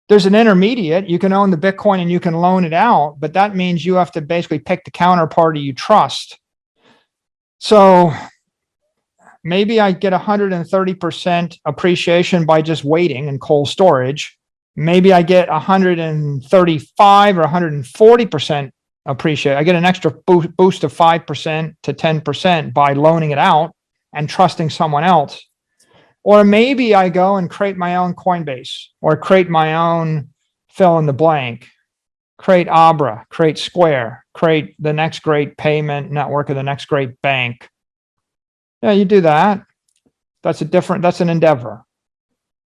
There's an intermediate. You can own the Bitcoin and you can loan it out, but that means you have to basically pick the counterparty you trust. So maybe I get 130% appreciation by just waiting in cold storage. Maybe I get 135 or 140% appreciate. I get an extra boost of 5% to 10% by loaning it out and trusting someone else. Or maybe I go and create my own Coinbase or create my own fill in the blank, create Abra, create Square, create the next great payment network or the next great bank. Yeah, you do that. That's an endeavor.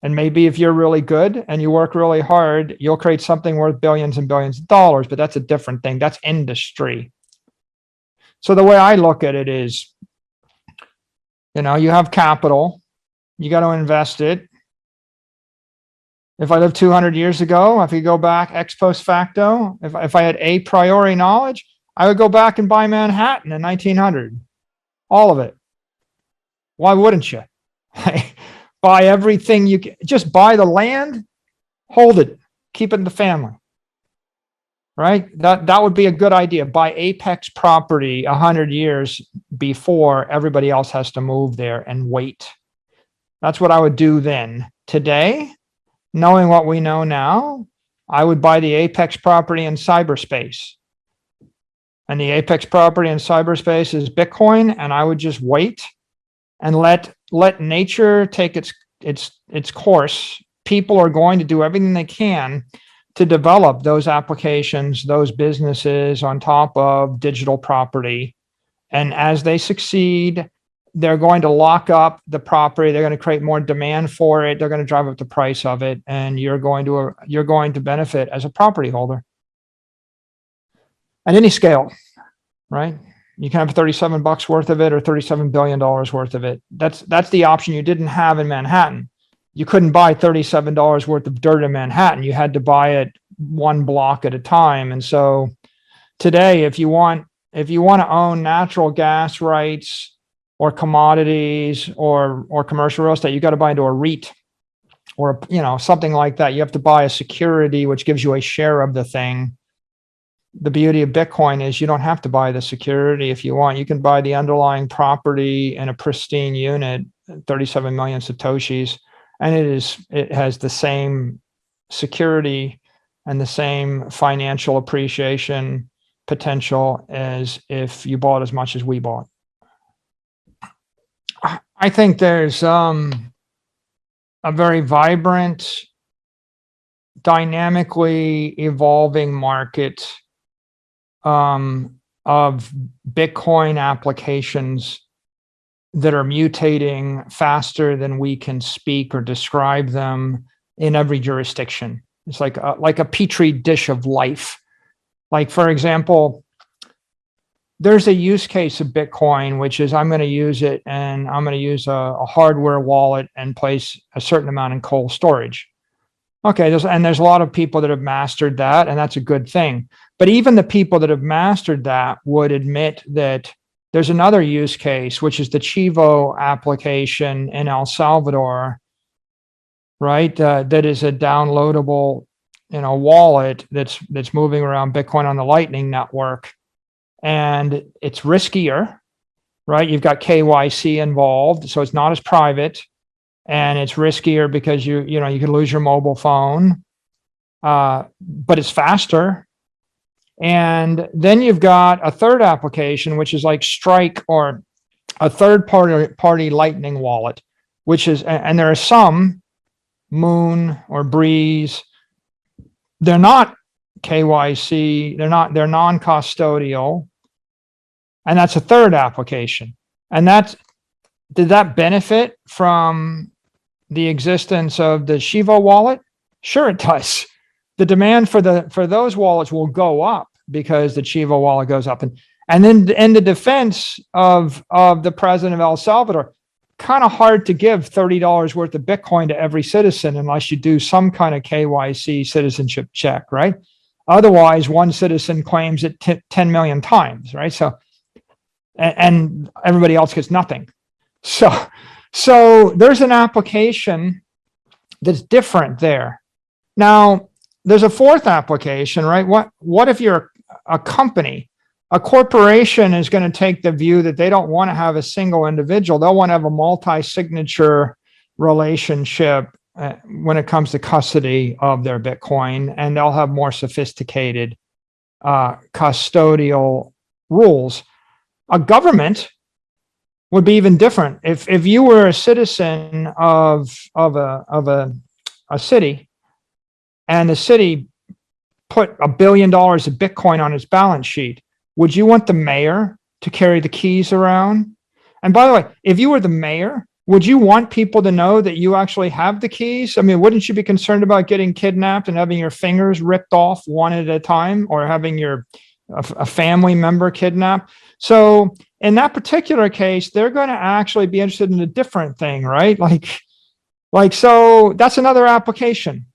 And maybe if you're really good and you work really hard, you'll create something worth billions and billions of dollars, but that's a different thing. That's industry. So the way I look at it is, you know, you have capital, you got to invest it. If I lived 200 years ago, if you go back ex post facto, if I had a priori knowledge, I would go back and buy Manhattan in 1900, all of it. Why wouldn't you? Buy everything you can. Just buy the land, hold it, keep it in the family. Right? That would be a good idea. Buy apex property 100 years before everybody else has to move there and wait. That's what I would do then. Today, knowing what we know now, I would buy the apex property in cyberspace. And the apex property in cyberspace is Bitcoin, and I would just wait and let nature take its course. People are going to do everything they can to develop those applications, those businesses on top of digital property. And as they succeed, they're going to lock up the property. They're going to create more demand for it. They're going to drive up the price of it. And you're going to benefit as a property holder at any scale, right? You can have $37 worth of it or $37 billion worth of it. That's the option you didn't have in Manhattan. You couldn't buy $37 worth of dirt in Manhattan. You had to buy it one block at a time. And so today, if you want to own natural gas rights or commodities or commercial real estate, you got to buy into a REIT or, you know, something like that. You have to buy a security, which gives you a share of the thing. The beauty of Bitcoin is you don't have to buy the security if you want. You can buy the underlying property in a pristine unit, 37 million Satoshis, and it has the same security and the same financial appreciation potential as if you bought as much as we bought. I think there's a very vibrant, dynamically evolving market of Bitcoin applications that are mutating faster than we can speak or describe them in every jurisdiction. It's like a petri dish of life. Like, for example, there's a use case of Bitcoin, which is I'm going to use it and I'm going to use a hardware wallet and place a certain amount in cold storage. Okay, there's a lot of people that have mastered that, and that's a good thing. But even the people that have mastered that would admit that there's another use case, which is the Chivo application in El Salvador, right? That is a downloadable, you know, wallet that's moving around Bitcoin on the Lightning Network, and it's riskier, right? You've got KYC involved, so it's not as private. And it's riskier because you could lose your mobile phone, but it's faster. And then you've got a third application, which is like Strike or a third party Lightning wallet, which is, and there are some, Moon or Breeze, they're not KYC, they're non-custodial, and that's a third application. And did that benefit from the existence of the Chivo wallet? Sure it does. The demand for those wallets will go up because the Chivo wallet goes up. And then in the defense of the president of El Salvador, kind of hard to give $30 worth of Bitcoin to every citizen unless you do some kind of KYC citizenship check, right? Otherwise, one citizen claims it 10 million times, right? So, and everybody else gets nothing. So there's an application that's different there. Now, there's a fourth application, right? What if you're a company? A corporation is going to take the view that they don't want to have a single individual. They'll want to have a multi-signature relationship when it comes to custody of their Bitcoin, and they'll have more sophisticated custodial rules. A government would be even different. If you were a citizen of a city, and the city put $1 billion of Bitcoin on its balance sheet, would you want the mayor to carry the keys around? And by the way, if you were the mayor, would you want people to know that you actually have the keys? I mean, wouldn't you be concerned about getting kidnapped and having your fingers ripped off one at a time, or having a family member kidnapped? So in that particular case, they're going to actually be interested in a different thing, right? So that's another application,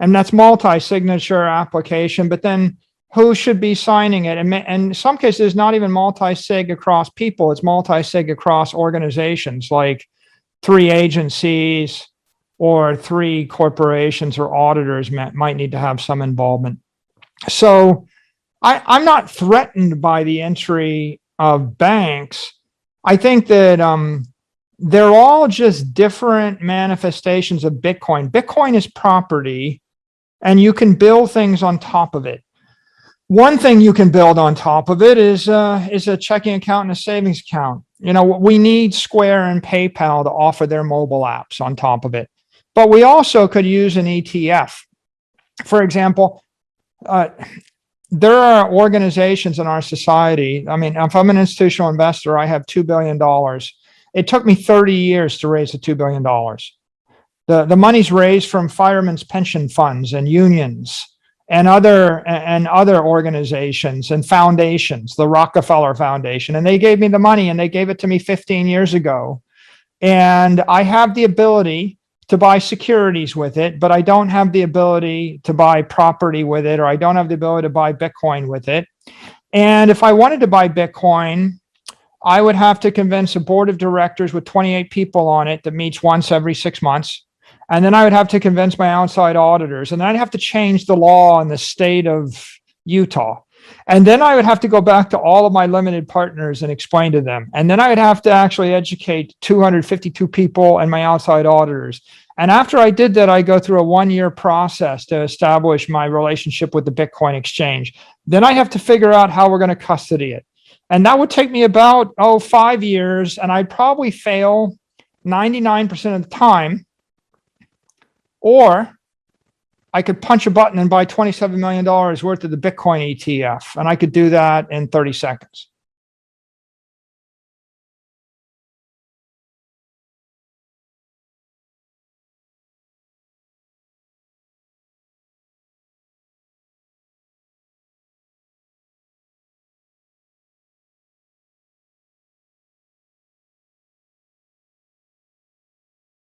and that's multi-signature application. But then who should be signing it? And in some cases, it's not even multi-sig across people. It's multi-sig across organizations, like 3 agencies or 3 corporations or auditors might need to have some involvement. So I'm not threatened by the entry of banks. I think that they're all just different manifestations of Bitcoin. Bitcoin is property, and you can build things on top of it. One thing you can build on top of it is a checking account and a savings account. You know, we need Square and PayPal to offer their mobile apps on top of it. But we also could use an ETF. For example, there are organizations in our society. I mean, if I'm an institutional investor, I have $2 billion. It took me 30 years to raise the $2 billion. The money's raised from firemen's pension funds and unions and other organizations and foundations, the Rockefeller Foundation. And they gave me the money, and they gave it to me 15 years ago. And I have the ability to buy securities with it, but I don't have the ability to buy property with it, or I don't have the ability to buy Bitcoin with it. And if I wanted to buy Bitcoin, I would have to convince a board of directors with 28 people on it that meets once every 6 months. And then I would have to convince my outside auditors, and then I'd have to change the law in the state of Utah. And then I would have to go back to all of my limited partners and explain to them. And then I would have to actually educate 252 people and my outside auditors. And after I did that, I go through a 1-year process to establish my relationship with the Bitcoin exchange. Then I have to figure out how we're going to custody it. And that would take me about, 5 years. And I'd probably fail 99% of the time. Or I could punch a button and buy $27 million worth of the Bitcoin ETF, and I could do that in 30 seconds.